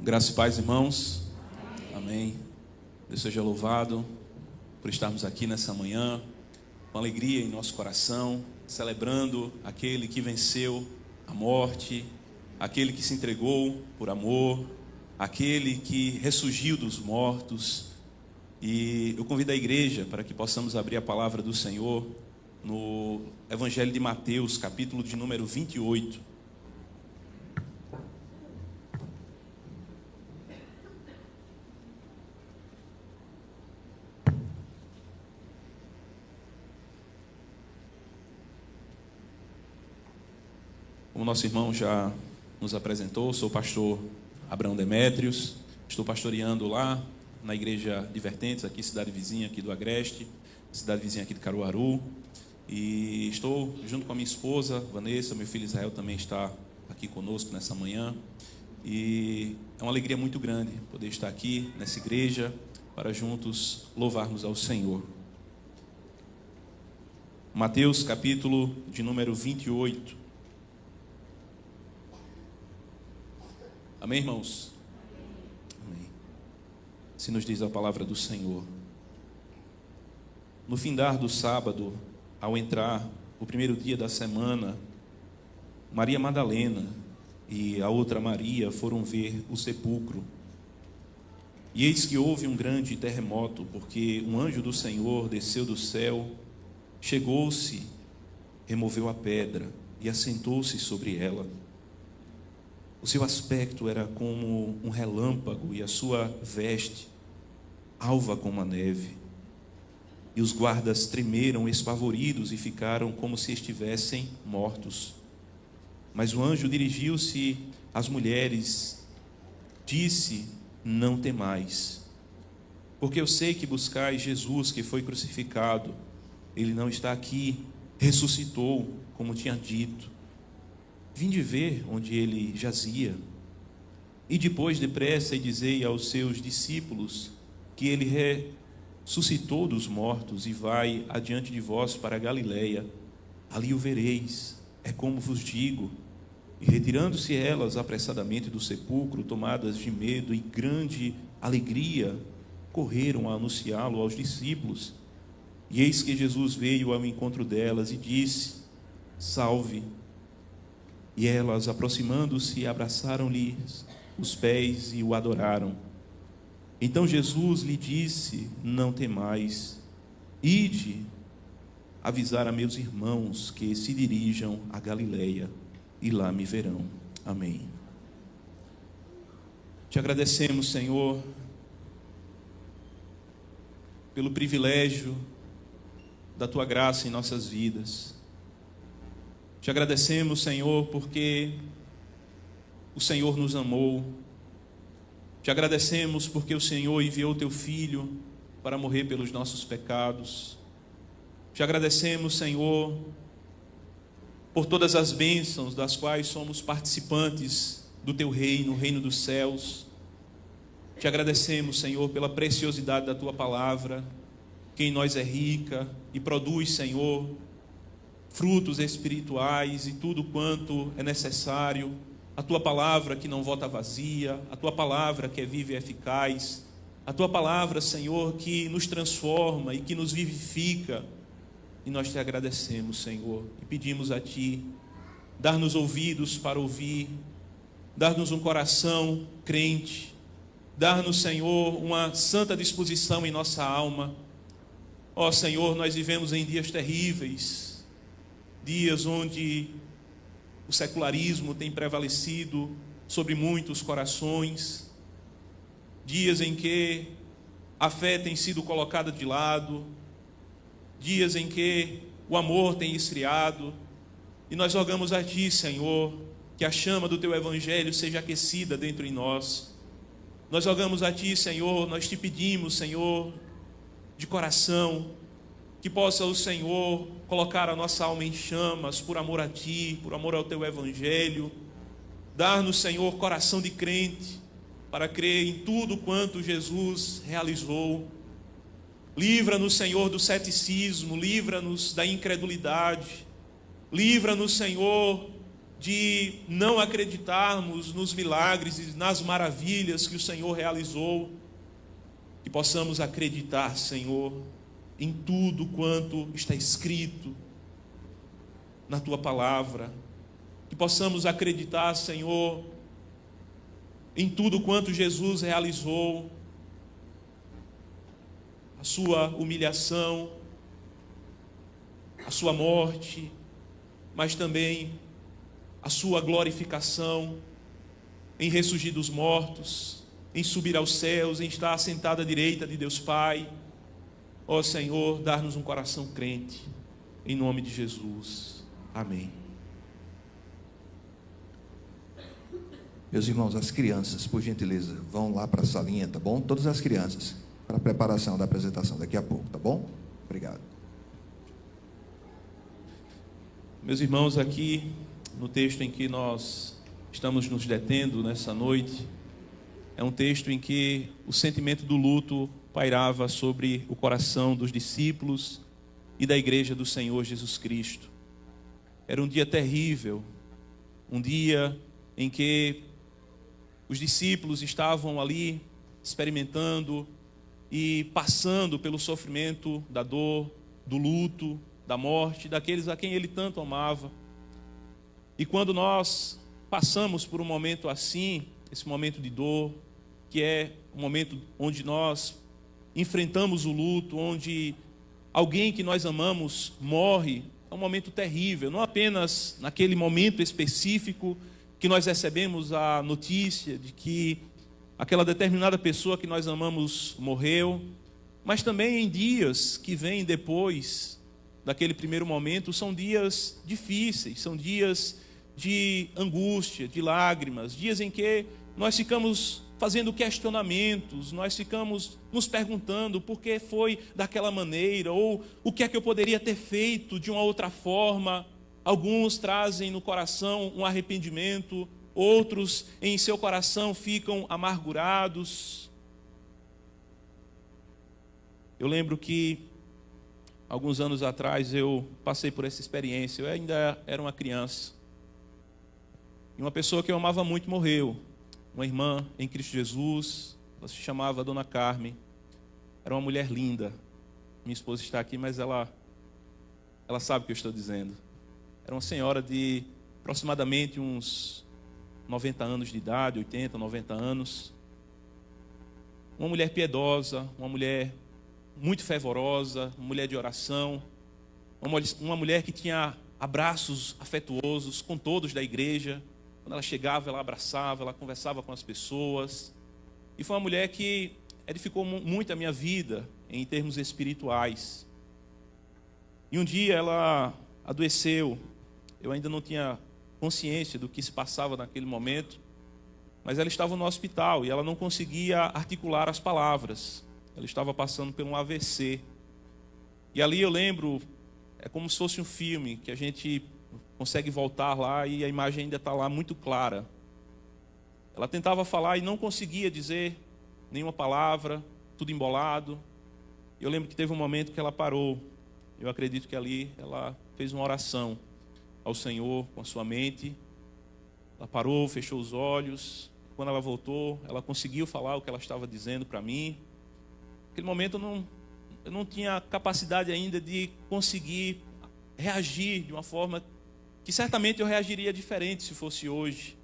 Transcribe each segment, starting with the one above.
Graça e paz, irmãos. Amém. Deus seja louvado por estarmos aqui nessa manhã, com alegria em nosso coração, celebrando aquele que venceu a morte, aquele que se entregou por amor, aquele que ressurgiu dos mortos. E eu convido a igreja para que possamos abrir a palavra do Senhor no Evangelho de Mateus, capítulo de número 28. Como nosso irmão já nos apresentou, sou o pastor Abraão Demétrios, estou pastoreando lá na igreja de Vertentes, aqui cidade vizinha aqui do Agreste, cidade vizinha aqui de Caruaru, e estou junto com a minha esposa Vanessa, meu filho Israel também está aqui conosco nessa manhã, e é uma alegria muito grande poder estar aqui nessa igreja para juntos louvarmos ao Senhor. Mateus capítulo de número 28. Amém, irmãos? Amém. Se nos diz a palavra do Senhor. No findar do sábado, ao entrar o primeiro dia da semana, Maria Madalena e a outra Maria foram ver o sepulcro. E eis que houve um grande terremoto, porque um anjo do Senhor desceu do céu, chegou-se, removeu a pedra e assentou-se sobre ela. O seu aspecto era como um relâmpago e a sua veste alva como a neve. E os guardas tremeram espavoridos e ficaram como se estivessem mortos. Mas o anjo dirigiu-se às mulheres, disse: não temais, porque eu sei que buscais Jesus que foi crucificado. Ele não está aqui, ressuscitou, como tinha dito. Vinde ver onde ele jazia. E depois depressa e dizei aos seus discípulos que ele ressuscitou dos mortos e vai adiante de vós para a Galileia. Ali o vereis, é como vos digo. E retirando-se elas apressadamente do sepulcro, tomadas de medo e grande alegria, correram a anunciá-lo aos discípulos. E eis que Jesus veio ao encontro delas e disse: salve. E elas, aproximando-se, abraçaram-lhe os pés e o adoraram. Então Jesus lhe disse: não temais, ide avisar a meus irmãos que se dirijam a Galileia, e lá me verão. Amém. Te agradecemos, Senhor, pelo privilégio da Tua graça em nossas vidas. Te agradecemos, Senhor, porque o Senhor nos amou. Te agradecemos porque o Senhor enviou Teu Filho para morrer pelos nossos pecados. Te agradecemos, Senhor, por todas as bênçãos das quais somos participantes do Teu reino, o reino dos céus. Te agradecemos, Senhor, pela preciosidade da Tua palavra, que em nós é rica e produz, Senhor, frutos espirituais e tudo quanto é necessário. A Tua palavra que não volta vazia, a Tua palavra que é viva e eficaz, a Tua palavra, Senhor, que nos transforma e que nos vivifica. E nós Te agradecemos, Senhor, e pedimos a Ti, dar-nos ouvidos para ouvir, dar-nos um coração crente, dar-nos, Senhor, uma santa disposição em nossa alma. Ó Senhor, nós vivemos em dias terríveis, dias onde o secularismo tem prevalecido sobre muitos corações, dias em que a fé tem sido colocada de lado, dias em que o amor tem esfriado, e nós rogamos a Ti, Senhor, que a chama do Teu Evangelho seja aquecida dentro de nós. Nós rogamos a Ti, Senhor, nós Te pedimos, Senhor, de coração, que possa o Senhor colocar a nossa alma em chamas por amor a Ti, por amor ao Teu Evangelho. Dar-nos, Senhor, coração de crente para crer em tudo quanto Jesus realizou. Livra-nos, Senhor, do ceticismo, livra-nos da incredulidade. Livra-nos, Senhor, de não acreditarmos nos milagres e nas maravilhas que o Senhor realizou, que possamos acreditar, Senhor, em tudo quanto está escrito na Tua palavra, que possamos acreditar, Senhor, em tudo quanto Jesus realizou, a Sua humilhação, a Sua morte, mas também a Sua glorificação, em ressurgir dos mortos, em subir aos céus, em estar assentado à direita de Deus Pai. Ó Senhor, dar-nos um coração crente, em nome de Jesus. Amém. Meus irmãos, as crianças, por gentileza, vão lá para a salinha, tá bom? Todas as crianças, para a preparação da apresentação daqui a pouco, tá bom? Obrigado. Meus irmãos, aqui no texto em que nós estamos nos detendo nessa noite, é um texto em que o sentimento do luto pairava sobre o coração dos discípulos e da igreja do Senhor Jesus Cristo. Era um dia terrível, um dia em que os discípulos estavam ali experimentando e passando pelo sofrimento da dor, do luto, da morte, daqueles a quem ele tanto amava. E quando nós passamos por um momento assim, esse momento de dor, que é um momento onde nós enfrentamos o luto, onde alguém que nós amamos morre, é um momento terrível, não apenas naquele momento específico que nós recebemos a notícia de que aquela determinada pessoa que nós amamos morreu, mas também em dias que vêm depois daquele primeiro momento, são dias difíceis, são dias de angústia, de lágrimas, dias em que nós ficamos fazendo questionamentos, nós ficamos nos perguntando por que foi daquela maneira, ou o que é que eu poderia ter feito de uma outra forma. Alguns trazem no coração um arrependimento, outros em seu coração ficam amargurados. Eu lembro que alguns anos atrás eu passei por essa experiência, eu ainda era uma criança, e uma pessoa que eu amava muito morreu, uma irmã em Cristo Jesus, ela se chamava Dona Carmen, era uma mulher linda, minha esposa está aqui, mas ela sabe o que eu estou dizendo. Era uma senhora de aproximadamente uns 90 anos de idade, 80, 90 anos. Uma mulher piedosa, uma mulher muito fervorosa, uma mulher de oração, uma mulher que tinha abraços afetuosos com todos da igreja. Quando ela chegava, ela abraçava, ela conversava com as pessoas. E foi uma mulher que edificou muito a minha vida em termos espirituais. E um dia ela adoeceu. Eu ainda não tinha consciência do que se passava naquele momento, mas ela estava no hospital e ela não conseguia articular as palavras. Ela estava passando por um AVC. E ali eu lembro, é como se fosse um filme, que a gente consegue voltar lá e a imagem ainda está lá muito clara. Ela tentava falar e não conseguia dizer nenhuma palavra, tudo embolado. Eu lembro que teve um momento que ela parou. Eu acredito que ali ela fez uma oração ao Senhor com a sua mente. Ela parou, fechou os olhos. Quando ela voltou, ela conseguiu falar o que ela estava dizendo para mim. Naquele momento eu não tinha capacidade ainda de conseguir reagir de uma forma que certamente eu reagiria diferente se fosse hoje.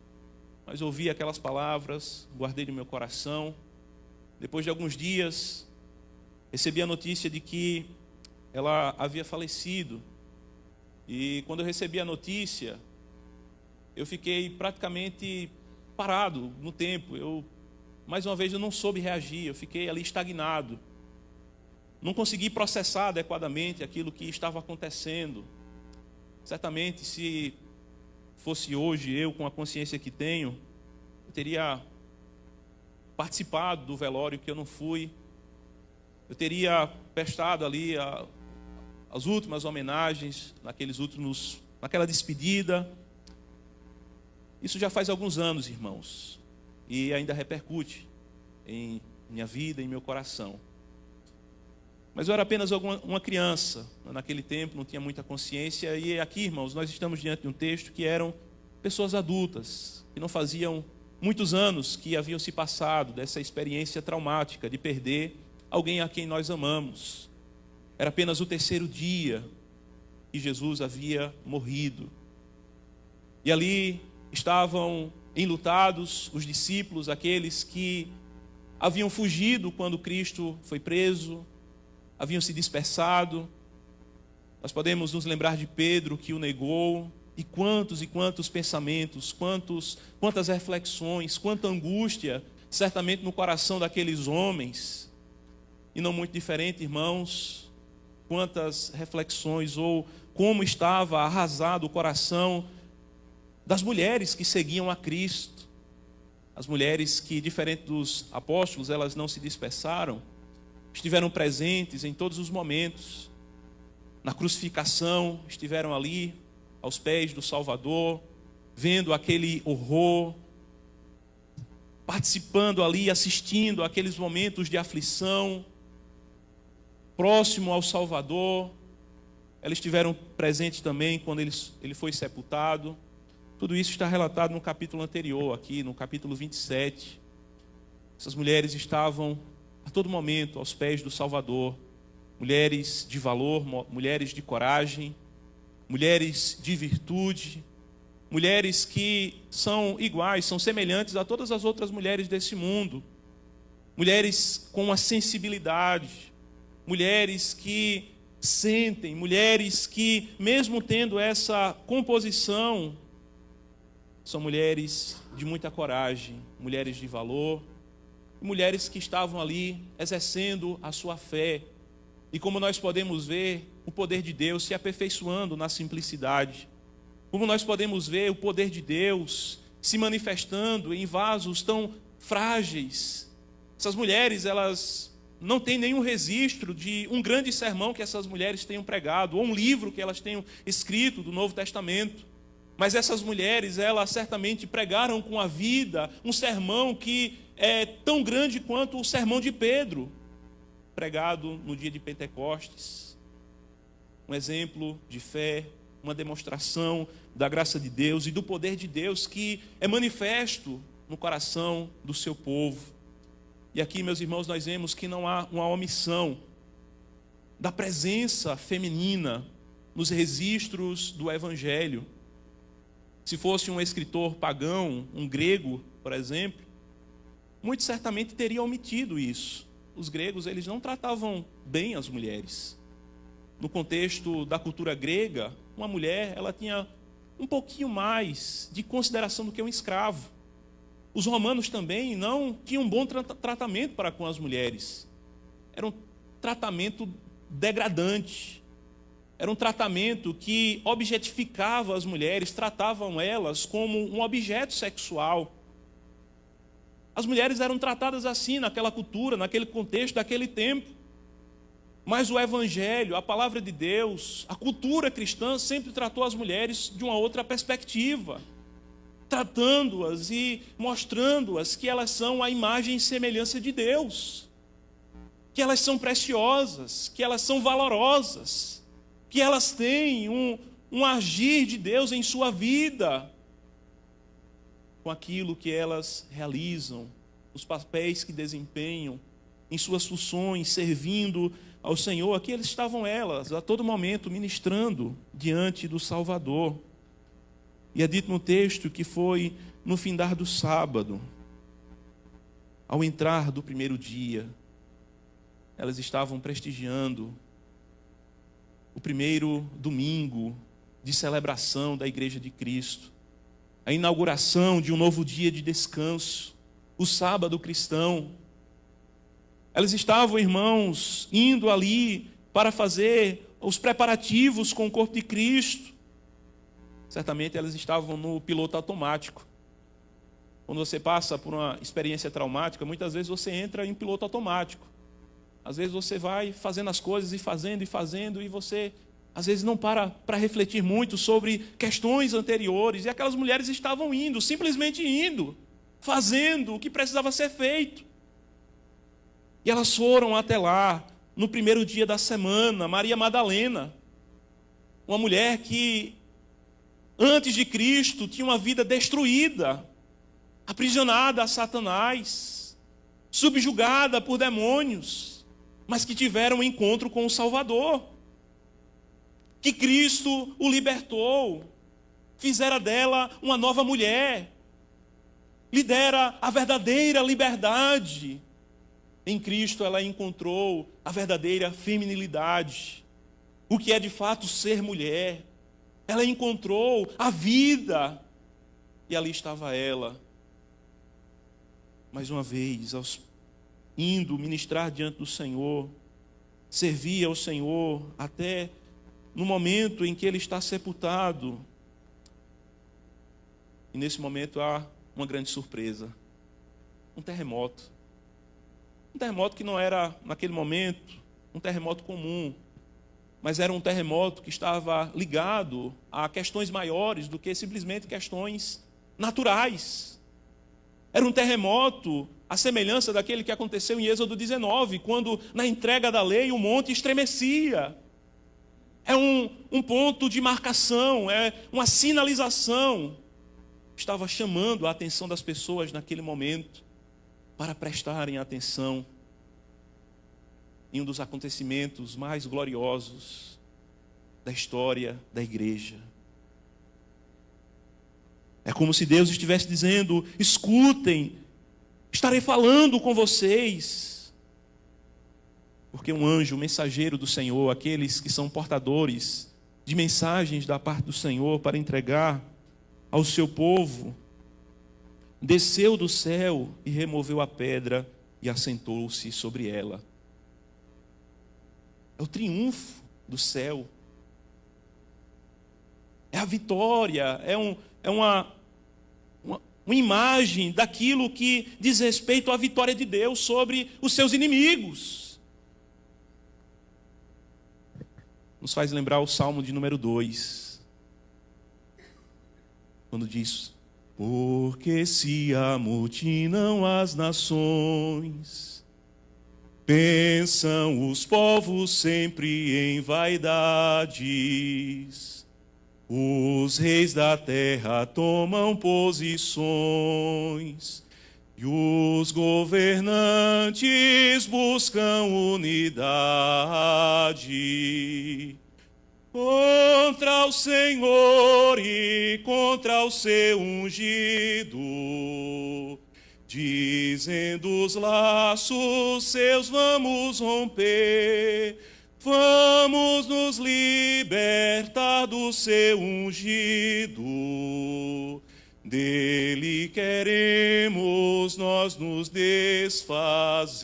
Mas ouvi aquelas palavras, guardei no meu coração. Depois de alguns dias, recebi a notícia de que ela havia falecido. E quando eu recebi a notícia, eu fiquei praticamente parado no tempo. Mais uma vez, eu não soube reagir, eu fiquei ali estagnado. Não consegui processar adequadamente aquilo que estava acontecendo. Certamente, se fosse hoje eu, com a consciência que tenho, eu teria participado do velório que eu não fui. Eu teria prestado ali as últimas homenagens, naquela despedida. Isso já faz alguns anos, irmãos, e ainda repercute em minha vida, em meu coração. Mas eu era apenas uma criança, naquele tempo não tinha muita consciência, e aqui, irmãos, nós estamos diante de um texto que eram pessoas adultas, que não faziam muitos anos que haviam se passado dessa experiência traumática de perder alguém a quem nós amamos. Era apenas o terceiro dia que Jesus havia morrido. E ali estavam enlutados os discípulos, aqueles que haviam fugido quando Cristo foi preso, haviam se dispersado. Nós podemos nos lembrar de Pedro, que o negou, e quantos pensamentos, quantas reflexões, quanta angústia, certamente no coração daqueles homens. E não muito diferente, irmãos, quantas reflexões, ou como estava arrasado o coração das mulheres que seguiam a Cristo. As mulheres que, diferente dos apóstolos, elas não se dispersaram, estiveram presentes em todos os momentos. Na crucificação, estiveram ali, aos pés do Salvador, vendo aquele horror, participando ali, assistindo aqueles momentos de aflição, próximo ao Salvador. Elas estiveram presentes também quando ele foi sepultado. Tudo isso está relatado no capítulo anterior, aqui no capítulo 27. Essas mulheres estavam a todo momento aos pés do Salvador. Mulheres de valor, mulheres de coragem, mulheres de virtude, mulheres que são iguais, são semelhantes a todas as outras mulheres desse mundo. Mulheres com uma sensibilidade, mulheres que sentem, mulheres que, mesmo tendo essa composição, são mulheres de muita coragem, mulheres de valor, mulheres que estavam ali exercendo a sua fé. E como nós podemos ver o poder de Deus se aperfeiçoando na simplicidade, como nós podemos ver o poder de Deus se manifestando em vasos tão frágeis. Essas mulheres, elas não têm nenhum registro de um grande sermão que essas mulheres tenham pregado, ou um livro que elas tenham escrito do Novo Testamento. Mas essas mulheres, elas certamente pregaram com a vida um sermão que é tão grande quanto o sermão de Pedro, pregado no dia de Pentecostes. Um exemplo de fé, uma demonstração da graça de Deus e do poder de Deus que é manifesto no coração do seu povo. E aqui, meus irmãos, nós vemos que não há uma omissão da presença feminina nos registros do Evangelho. Se fosse um escritor pagão, um grego, por exemplo, muito certamente teria omitido isso. Os gregos, eles não tratavam bem as mulheres. No contexto da cultura grega, uma mulher, ela tinha um pouquinho mais de consideração do que um escravo. Os romanos também não tinham um bom tratamento para com as mulheres. Era um tratamento degradante. Era um tratamento que objetificava as mulheres, tratavam elas como um objeto sexual. As mulheres eram tratadas assim naquela cultura, naquele contexto, daquele tempo. Mas o Evangelho, a palavra de Deus, a cultura cristã sempre tratou as mulheres de uma outra perspectiva, tratando-as e mostrando-as que elas são a imagem e semelhança de Deus, que elas são preciosas, que elas são valorosas, que elas têm um agir de Deus em sua vida, com aquilo que elas realizam, os papéis que desempenham, em suas funções, servindo ao Senhor. Aqui estavam elas, a todo momento, ministrando diante do Salvador. E é dito no texto que foi no findar do sábado, ao entrar do primeiro dia, elas estavam prestigiando o primeiro domingo de celebração da Igreja de Cristo, a inauguração de um novo dia de descanso, o sábado cristão. Elas estavam, irmãos, indo ali para fazer os preparativos com o corpo de Cristo. Certamente elas estavam no piloto automático. Quando você passa por uma experiência traumática, muitas vezes você entra em piloto automático. Às vezes você vai fazendo as coisas e fazendo, e você, às vezes, não para refletir muito sobre questões anteriores. E aquelas mulheres estavam indo, simplesmente indo, fazendo o que precisava ser feito. E elas foram até lá, no primeiro dia da semana, Maria Madalena, uma mulher que antes de Cristo, tinham uma vida destruída, aprisionada a Satanás, subjugada por demônios, mas que tiveram um encontro com o Salvador, que Cristo o libertou, fizera dela uma nova mulher, lhe dera a verdadeira liberdade. Em Cristo ela encontrou a verdadeira feminilidade, o que é de fato ser mulher. Ela encontrou a vida, e ali estava ela, mais uma vez, indo ministrar diante do Senhor, servir ao Senhor, até no momento em que ele está sepultado. E nesse momento há uma grande surpresa, um terremoto. Um terremoto que não era, naquele momento, um terremoto comum, mas era um terremoto que estava ligado a questões maiores do que simplesmente questões naturais. Era um terremoto à semelhança daquele que aconteceu em Êxodo 19, quando na entrega da lei o monte estremecia. É um ponto de marcação, é uma sinalização. Estava chamando a atenção das pessoas naquele momento para prestarem atenção em um dos acontecimentos mais gloriosos da história da igreja. É como se Deus estivesse dizendo: escutem, estarei falando com vocês. Porque um anjo, mensageiro do Senhor, aqueles que são portadores de mensagens da parte do Senhor para entregar ao seu povo, desceu do céu e removeu a pedra e assentou-se sobre ela. É o triunfo do céu. É a vitória, é uma imagem daquilo que diz respeito à vitória de Deus sobre os seus inimigos. Nos faz lembrar o Salmo de número 2, quando diz: porque se amotinam as nações, pensam os povos sempre em vaidades, os reis da terra tomam posições, e os governantes buscam unidade contra o Senhor e contra o seu ungido, dizendo os laços seus vamos romper, vamos nos libertar do seu ungido, dele queremos nós nos desfazer.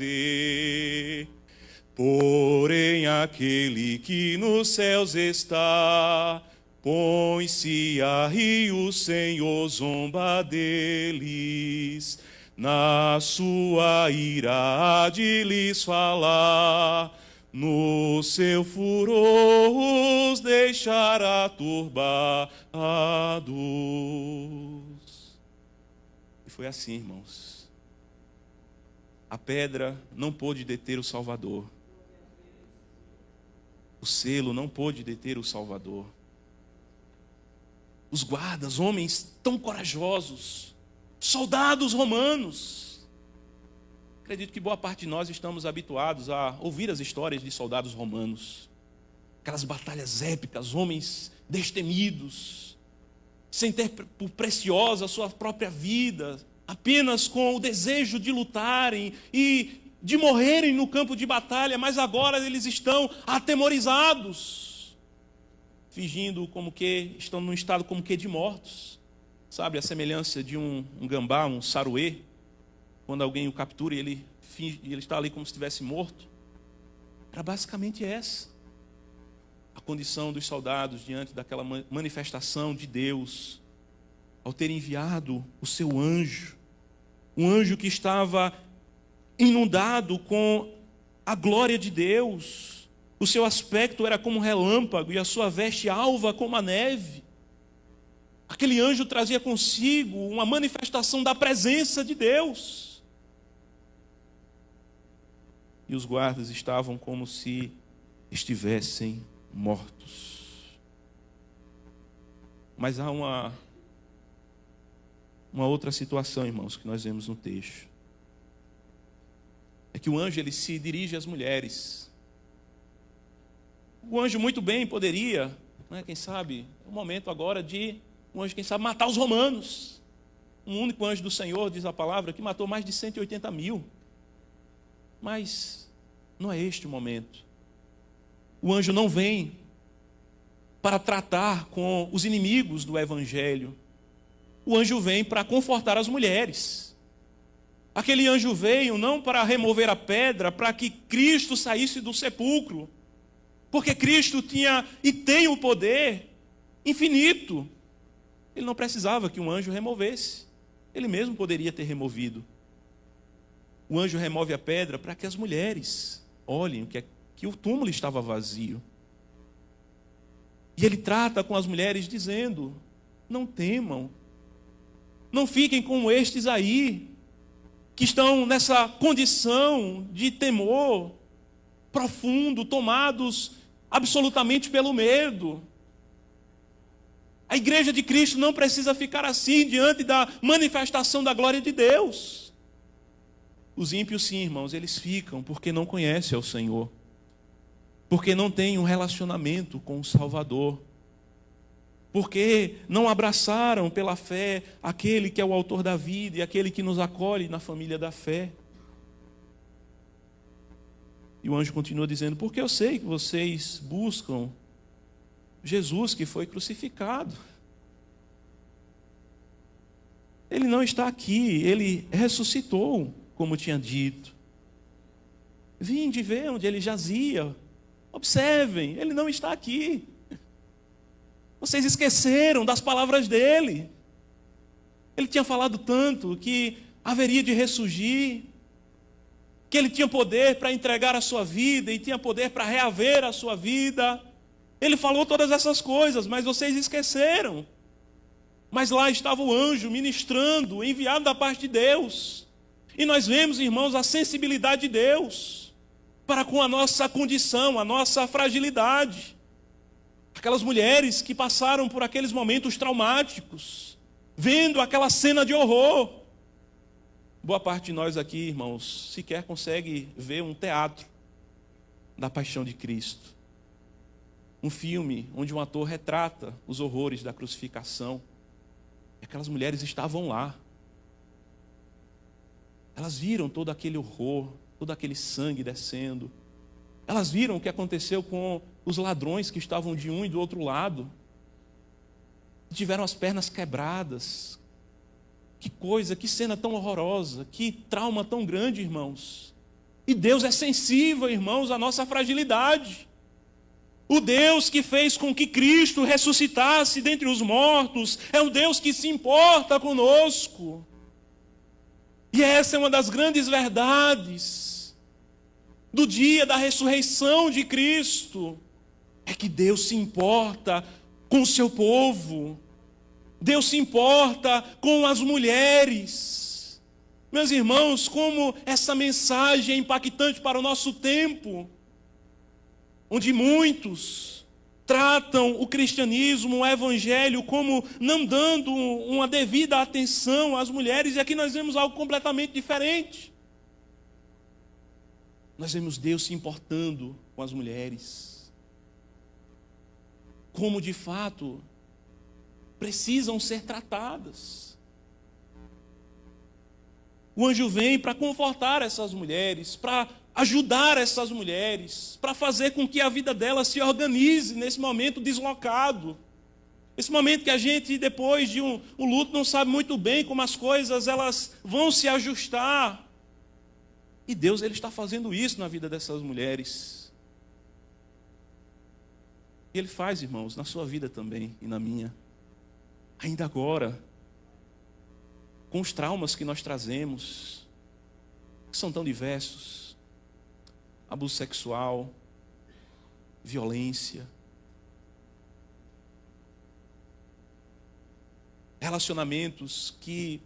Porém aquele que nos céus está, põe-se a rir, o Senhor zomba deles, na sua ira há de lhes falar, no seu furor os deixará turbados. E foi assim, irmãos. A pedra não pôde deter o Salvador. O selo não pôde deter o Salvador. Os guardas, homens tão corajosos, soldados romanos. Acredito que boa parte de nós estamos habituados a ouvir as histórias de soldados romanos. Aquelas batalhas épicas, homens destemidos, sem ter por preciosa a sua própria vida, apenas com o desejo de lutarem e de morrerem no campo de batalha, mas agora eles estão atemorizados, fingindo como que estão num estado como que de mortos. Sabe, a semelhança de um gambá, um saruê, quando alguém o captura e ele está ali como se estivesse morto. Era basicamente essa a condição dos soldados diante daquela manifestação de Deus, ao ter enviado o seu anjo, um anjo que estava inundado com a glória de Deus. O seu aspecto era como um relâmpago e a sua veste alva como a neve. Aquele anjo trazia consigo uma manifestação da presença de Deus. E os guardas estavam como se estivessem mortos. Mas há uma outra situação, irmãos, que nós vemos no texto. É que o anjo ele se dirige às mulheres. O anjo muito bem poderia, quem sabe, é o momento agora de o anjo, quem sabe, matar os romanos. Um único anjo do Senhor, diz a palavra, que matou mais de 180 mil. Mas não é este o momento. O anjo não vem para tratar com os inimigos do Evangelho. O anjo vem para confortar as mulheres. Aquele anjo veio não para remover a pedra, para que Cristo saísse do sepulcro. Porque Cristo tinha e tem o poder infinito. Ele não precisava que um anjo removesse. Ele mesmo poderia ter removido. O anjo remove a pedra para que as mulheres olhem que o túmulo estava vazio. E ele trata com as mulheres dizendo: não temam, não fiquem como estes aí, que estão nessa condição de temor profundo, tomados absolutamente pelo medo. A igreja de Cristo não precisa ficar assim diante da manifestação da glória de Deus. Os ímpios, sim, irmãos, eles ficam porque não conhecem ao Senhor, porque não têm um relacionamento com o Salvador, porque não abraçaram pela fé aquele que é o autor da vida e aquele que nos acolhe na família da fé. E o anjo continua dizendo: porque eu sei que vocês buscam Jesus que foi crucificado. Ele não está aqui, ele ressuscitou, como tinha dito. Vinde ver onde ele jazia. Observem, ele não está aqui. Vocês esqueceram das palavras dele. Ele tinha falado tanto que haveria de ressurgir, que ele tinha poder para entregar a sua vida e tinha poder para reaver a sua vida. Ele falou todas essas coisas, mas vocês esqueceram. Mas lá estava o anjo ministrando, enviado da parte de Deus. E nós vemos, irmãos, a sensibilidade de Deus para com a nossa condição, a nossa fragilidade. Aquelas mulheres que passaram por aqueles momentos traumáticos, vendo aquela cena de horror. Boa parte de nós aqui, irmãos, sequer consegue ver um teatro da paixão de Cristo. Um filme onde um ator retrata os horrores da crucificação. E aquelas mulheres estavam lá. Elas viram todo aquele horror, todo aquele sangue descendo. Elas viram o que aconteceu com os ladrões que estavam de um e do outro lado. Tiveram as pernas quebradas. Que coisa, que cena tão horrorosa, que trauma tão grande, irmãos. E Deus é sensível, irmãos, à nossa fragilidade. O Deus que fez com que Cristo ressuscitasse dentre os mortos é um Deus que se importa conosco. E essa é uma das grandes verdades do dia da ressurreição de Cristo. É que Deus se importa com o seu povo. Deus se importa com as mulheres. Meus irmãos, como essa mensagem é impactante para o nosso tempo, onde muitos tratam o cristianismo, o evangelho, como não dando uma devida atenção às mulheres, e aqui nós vemos algo completamente diferente. Nós vemos Deus se importando com as mulheres, como de fato precisam ser tratadas. O anjo vem para confortar essas mulheres, para ajudar essas mulheres, para fazer com que a vida delas se organize nesse momento deslocado. Esse momento que a gente, depois de um luto, não sabe muito bem como as coisas elas vão se ajustar. E Deus ele está fazendo isso na vida dessas mulheres. E Ele faz, irmãos, na sua vida também e na minha. Ainda agora, com os traumas que nós trazemos, que são tão diversos: abuso sexual, violência, relacionamentos que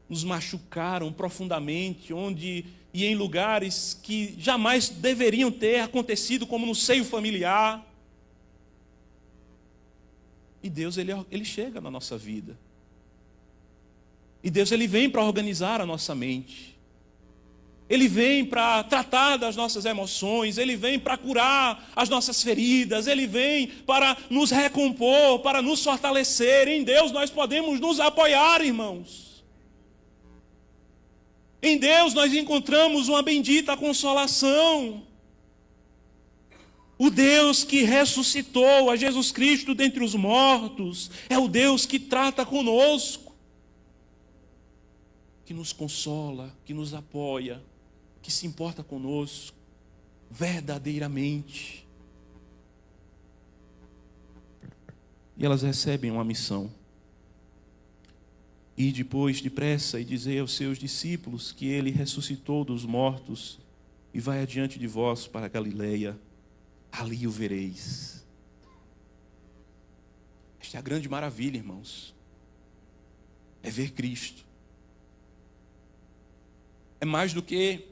nos machucaram profundamente, onde e em lugares que jamais deveriam ter acontecido, como no seio familiar. E Deus, ele chega na nossa vida. E Deus, ele vem para organizar a nossa mente. Ele vem para tratar das nossas emoções. Ele vem para curar as nossas feridas. Ele vem para nos recompor, para nos fortalecer. Em Deus nós podemos nos apoiar, irmãos. Em Deus nós encontramos uma bendita consolação. O Deus que ressuscitou a Jesus Cristo dentre os mortos é o Deus que trata conosco, que nos consola, que nos apoia, que se importa conosco verdadeiramente. E elas recebem uma missão. E depois, depressa, e dizer aos seus discípulos que ele ressuscitou dos mortos e vai adiante de vós para a Galileia. Ali o vereis. Esta é a grande maravilha, irmãos. É ver Cristo. É mais do que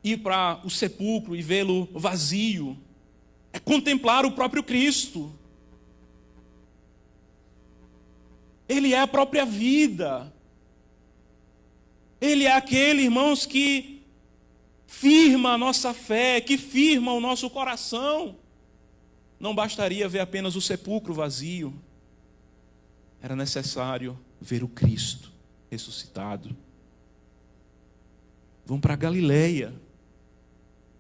ir para o sepulcro e vê-lo vazio. É contemplar o próprio Cristo. Ele é a própria vida. Ele é aquele, irmãos, que firma a nossa fé, que firma o nosso coração. Não bastaria ver apenas o sepulcro vazio. Era necessário ver o Cristo ressuscitado. Vão para a Galileia.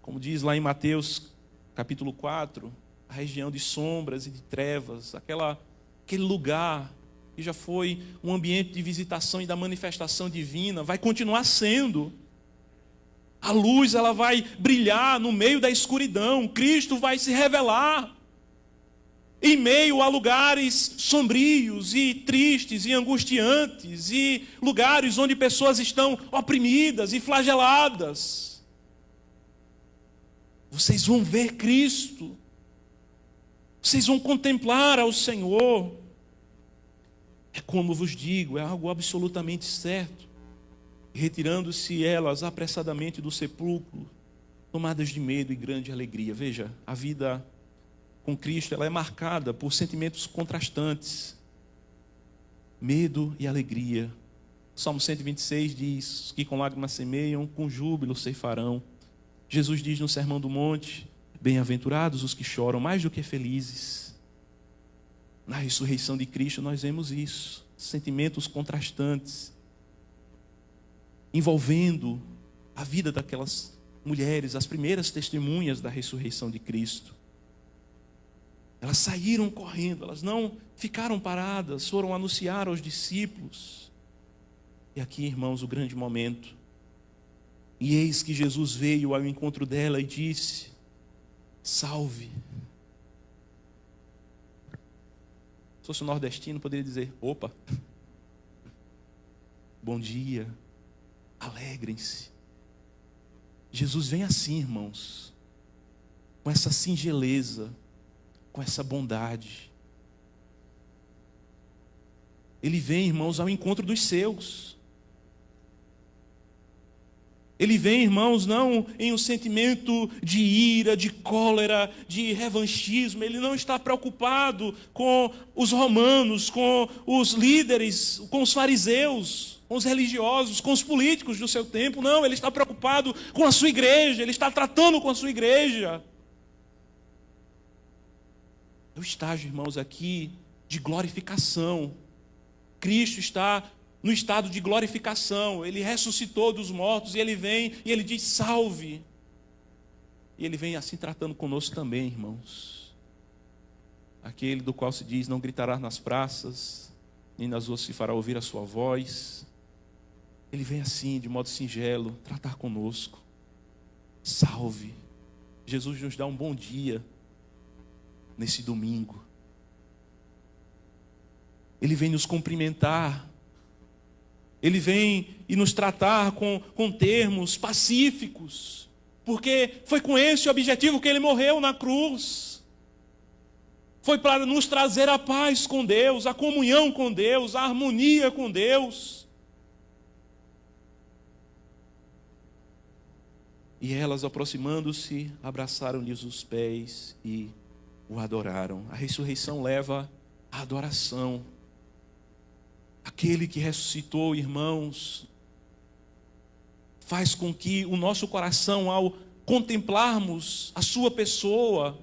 Como diz lá em Mateus capítulo 4, a região de sombras e de trevas, aquele lugar que já foi um ambiente de visitação e da manifestação divina, vai continuar sendo. A luz, ela vai brilhar no meio da escuridão. Cristo vai se revelar em meio a lugares sombrios e tristes e angustiantes, e lugares onde pessoas estão oprimidas e flageladas. Vocês vão ver Cristo. Vocês vão contemplar ao Senhor. É como vos digo, é algo absolutamente certo. Retirando-se elas apressadamente do sepulcro, tomadas de medo e grande alegria. Veja, a vida com Cristo, ela é marcada por sentimentos contrastantes. Medo e alegria. Salmo 126 diz que com lágrimas semeiam, com júbilo ceifarão. Jesus diz no Sermão do Monte, bem-aventurados os que choram, mais do que felizes. Na ressurreição de Cristo nós vemos isso, sentimentos contrastantes, envolvendo a vida daquelas mulheres, as primeiras testemunhas da ressurreição de Cristo. Elas saíram correndo, elas não ficaram paradas, foram anunciar aos discípulos. E aqui, irmãos, o grande momento. E eis que Jesus veio ao encontro dela e disse: salve. Se fosse um nordestino, poderia dizer: opa, bom dia. Alegrem-se. Jesus vem assim, irmãos, com essa singeleza, com essa bondade. Ele vem, irmãos, ao encontro dos seus. Ele vem, irmãos, não em um sentimento de ira, de cólera, de revanchismo. Ele não está preocupado com os romanos, com os líderes, com os fariseus, com os religiosos, com os políticos do seu tempo. Não, ele está preocupado com a sua igreja, ele está tratando com a sua igreja. É o estágio, irmãos, aqui de glorificação. Cristo está no estado de glorificação. Ele ressuscitou dos mortos e ele vem e ele diz: salve. E ele vem assim tratando conosco também, irmãos. Aquele do qual se diz: não gritará nas praças, nem nas ruas se fará ouvir a sua voz. Ele vem assim, de modo singelo, tratar conosco. Salve. Jesus nos dá um bom dia nesse domingo. Ele vem nos cumprimentar. Ele vem e nos tratar com termos pacíficos. Porque foi com esse objetivo que ele morreu na cruz. Foi para nos trazer a paz com Deus, a comunhão com Deus, a harmonia com Deus. E elas, aproximando-se, abraçaram-lhes os pés e o adoraram. A ressurreição leva a adoração. Aquele que ressuscitou, irmãos, faz com que o nosso coração, ao contemplarmos a sua pessoa,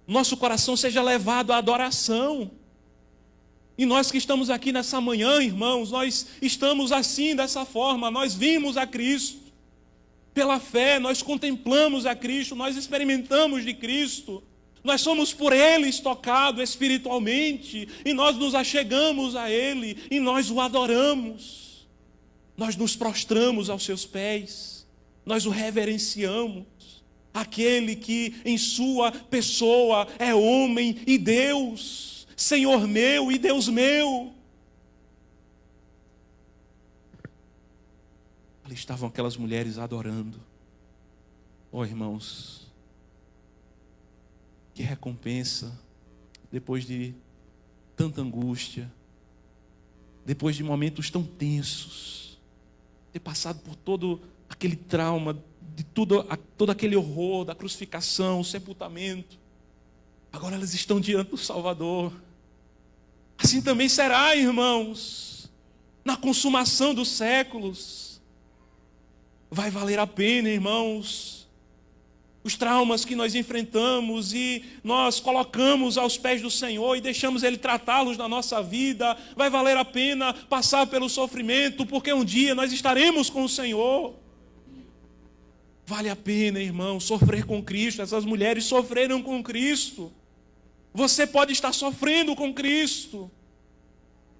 nosso coração seja levado à adoração. E nós que estamos aqui nessa manhã, irmãos, nós estamos assim, dessa forma, nós vimos a Cristo. Pela fé, nós contemplamos a Cristo, nós experimentamos de Cristo. Nós somos por Ele tocados espiritualmente, e nós nos achegamos a Ele, e nós o adoramos. Nós nos prostramos aos seus pés, nós o reverenciamos. Aquele que em sua pessoa é homem e Deus, Senhor meu e Deus meu. Ali estavam aquelas mulheres adorando. Oh, irmãos, que recompensa depois de tanta angústia, depois de momentos tão tensos, ter passado por todo aquele trauma, de todo aquele horror da crucificação, o sepultamento. Agora elas estão diante do Salvador. Assim também será, irmãos, na consumação dos séculos. Vai valer a pena, irmãos, os traumas que nós enfrentamos e nós colocamos aos pés do Senhor e deixamos Ele tratá-los na nossa vida. Vai valer a pena passar pelo sofrimento, porque um dia nós estaremos com o Senhor. Vale a pena, irmão, sofrer com Cristo. Essas mulheres sofreram com Cristo. Você pode estar sofrendo com Cristo,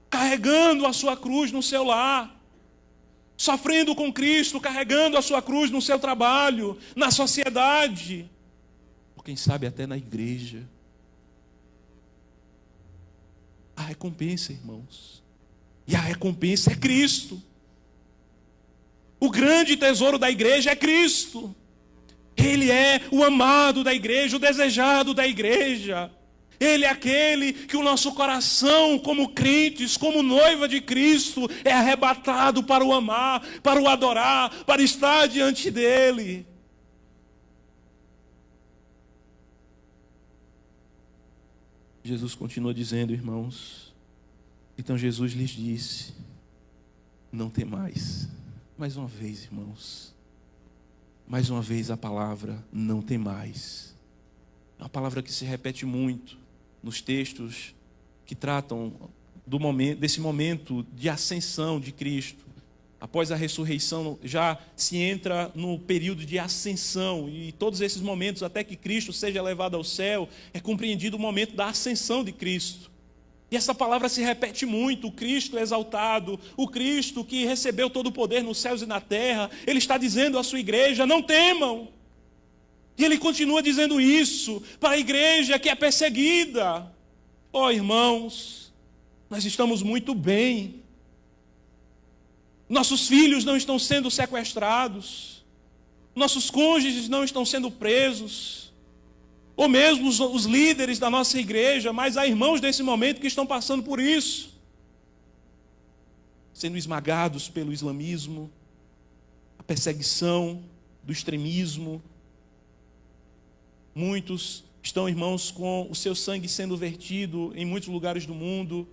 carregando a sua cruz no seu lar, sofrendo com Cristo, carregando a sua cruz no seu trabalho, na sociedade, ou quem sabe até na igreja. A recompensa, irmãos, e a recompensa é Cristo. O grande tesouro da igreja é Cristo. Ele é o amado da igreja, o desejado da igreja. Ele é aquele que o nosso coração, como crentes, como noiva de Cristo, é arrebatado para o amar, para o adorar, para estar diante dele. Jesus continua dizendo, irmãos. Então Jesus lhes disse: não temais. Mais uma vez, irmãos, mais uma vez a palavra não temais. É uma palavra que se repete muito nos textos que tratam desse momento de ascensão de Cristo. Após a ressurreição, já se entra no período de ascensão, e todos esses momentos, até que Cristo seja levado ao céu, é compreendido o momento da ascensão de Cristo. E essa palavra se repete muito: o Cristo exaltado, o Cristo que recebeu todo o poder nos céus e na terra. Ele está dizendo à sua igreja: não temam. E ele continua dizendo isso para a igreja que é perseguida. Oh, irmãos, nós estamos muito bem. Nossos filhos não estão sendo sequestrados, nossos cônjuges não estão sendo presos, ou mesmo os líderes da nossa igreja, mas há irmãos nesse momento que estão passando por isso, sendo esmagados pelo islamismo, a perseguição do extremismo. Muitos estão, irmãos, com o seu sangue sendo vertido em muitos lugares do mundo.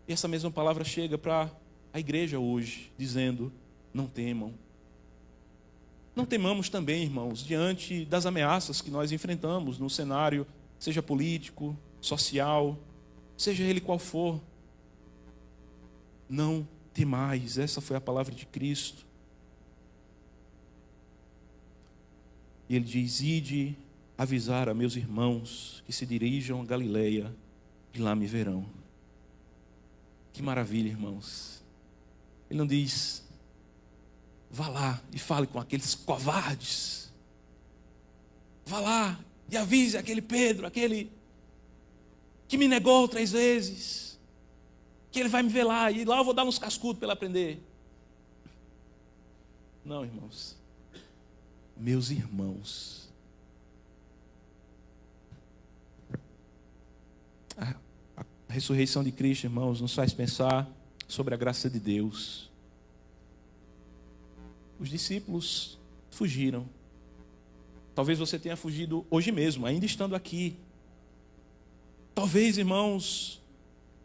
E essa mesma palavra chega para a igreja hoje, dizendo: não temam. Não temamos também, irmãos, diante das ameaças que nós enfrentamos no cenário, seja político, social, seja ele qual for. Não temais, essa foi a palavra de Cristo. E ele diz: ide avisar a meus irmãos que se dirijam a Galileia e lá me verão. Que maravilha, irmãos. Ele não diz: vá lá e fale com aqueles covardes. Vá lá e avise aquele Pedro, aquele que me negou 3 vezes, que ele vai me ver lá, e lá eu vou dar uns cascudos para ele aprender. Não, irmãos. Meus irmãos. A ressurreição de Cristo, irmãos, nos faz pensar sobre a graça de Deus. Os discípulos fugiram. Talvez você tenha fugido hoje mesmo, ainda estando aqui. Talvez, irmãos,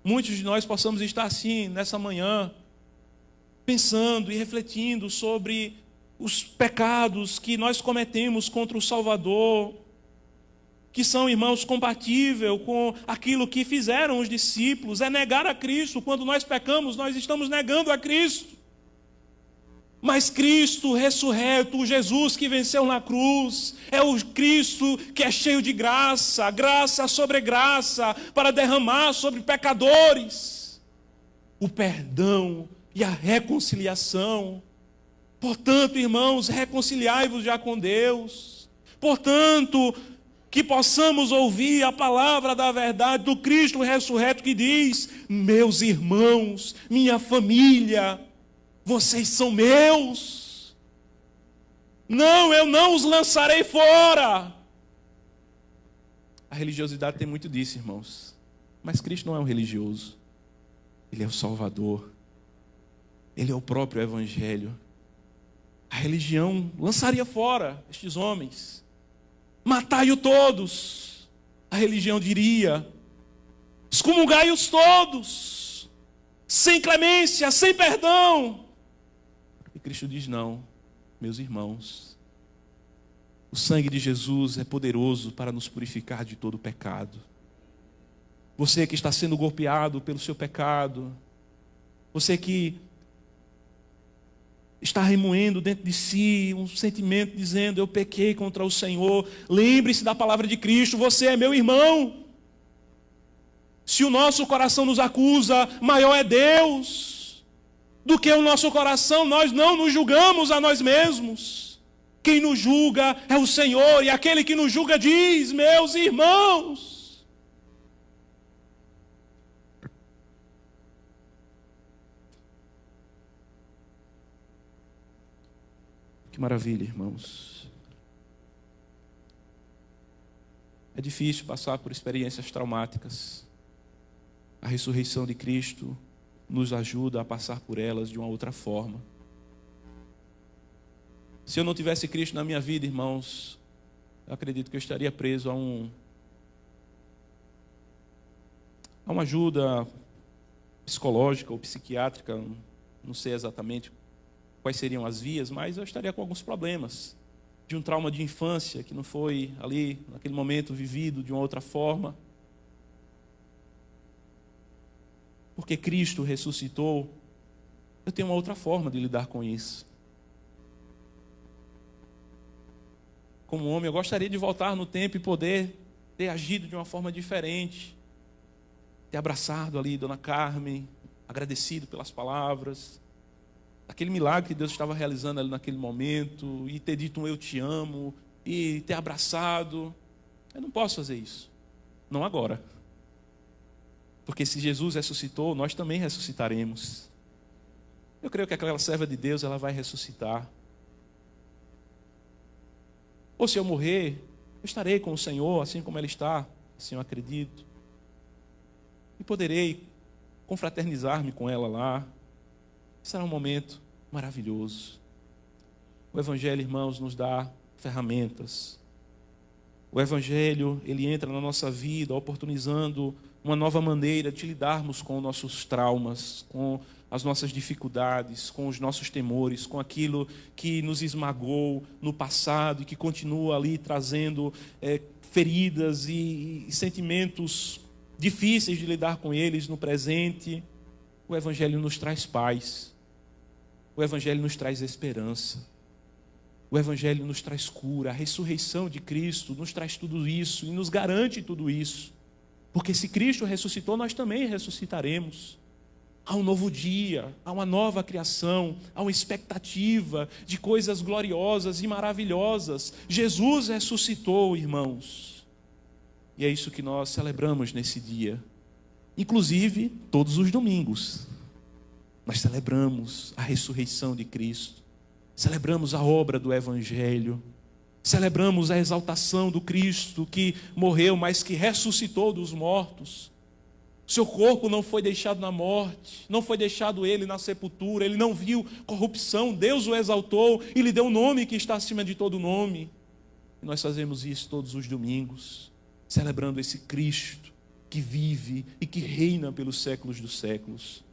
muitos de nós possamos estar assim, nessa manhã, pensando e refletindo sobre os pecados que nós cometemos contra o Salvador, que são, irmãos, compatíveis com aquilo que fizeram os discípulos, é negar a Cristo. Quando nós pecamos, nós estamos negando a Cristo. Mas Cristo ressurreto, o Jesus que venceu na cruz, é o Cristo que é cheio de graça, graça sobre graça, para derramar sobre pecadores o perdão e a reconciliação. Portanto, irmãos, reconciliai-vos já com Deus. Portanto, que possamos ouvir a palavra da verdade do Cristo ressurreto que diz: meus irmãos, minha família, vocês são meus. Não, eu não os lançarei fora. A religiosidade tem muito disso, irmãos. Mas Cristo não é um religioso. Ele é o Salvador. Ele é o próprio Evangelho. A religião lançaria fora estes homens. Matai-o todos. A religião diria: excomungai-os todos. Sem clemência, sem perdão. E Cristo diz: não, meus irmãos, o sangue de Jesus é poderoso para nos purificar de todo pecado. Você que está sendo golpeado pelo seu pecado, você que está remoendo dentro de si um sentimento dizendo: eu pequei contra o Senhor, lembre-se da palavra de Cristo, você é meu irmão. Se o nosso coração nos acusa, maior é Deus do que o nosso coração. Nós não nos julgamos a nós mesmos. Quem nos julga é o Senhor, e aquele que nos julga diz: meus irmãos. Que maravilha, irmãos. É difícil passar por experiências traumáticas. A ressurreição de Cristo nos ajuda a passar por elas de uma outra forma. Se eu não tivesse Cristo na minha vida, irmãos, eu acredito que eu estaria preso a uma ajuda psicológica ou psiquiátrica, não sei exatamente quais seriam as vias, mas eu estaria com alguns problemas de um trauma de infância que não foi ali, naquele momento, vivido de uma outra forma. Porque Cristo ressuscitou, eu tenho uma outra forma de lidar com isso. Como homem, eu gostaria de voltar no tempo e poder ter agido de uma forma diferente, ter abraçado ali Dona Carmen, agradecido pelas palavras, aquele milagre que Deus estava realizando ali naquele momento, e ter dito um eu te amo, e ter abraçado. Eu não posso fazer isso, não agora. Porque se Jesus ressuscitou, nós também ressuscitaremos. Eu creio que aquela serva de Deus, ela vai ressuscitar. Ou se eu morrer, eu estarei com o Senhor, assim como ela está, assim eu acredito. E poderei confraternizar-me com ela lá. Será um momento maravilhoso. O Evangelho, irmãos, nos dá ferramentas. O Evangelho, ele entra na nossa vida, oportunizando uma nova maneira de lidarmos com os nossos traumas, com as nossas dificuldades, com os nossos temores, com aquilo que nos esmagou no passado e que continua ali trazendo feridas e sentimentos difíceis de lidar com eles no presente. O Evangelho nos traz paz. O Evangelho nos traz esperança. O Evangelho nos traz cura. A ressurreição de Cristo nos traz tudo isso e nos garante tudo isso. Porque se Cristo ressuscitou, nós também ressuscitaremos. Há um novo dia, há uma nova criação, há uma expectativa de coisas gloriosas e maravilhosas. Jesus ressuscitou, irmãos. E é isso que nós celebramos nesse dia. Inclusive, todos os domingos, nós celebramos a ressurreição de Cristo. Celebramos a obra do Evangelho. Celebramos a exaltação do Cristo que morreu, mas que ressuscitou dos mortos. Seu corpo não foi deixado na morte, não foi deixado ele na sepultura, ele não viu corrupção, Deus o exaltou e lhe deu um nome que está acima de todo nome. E nós fazemos isso todos os domingos, celebrando esse Cristo que vive e que reina pelos séculos dos séculos.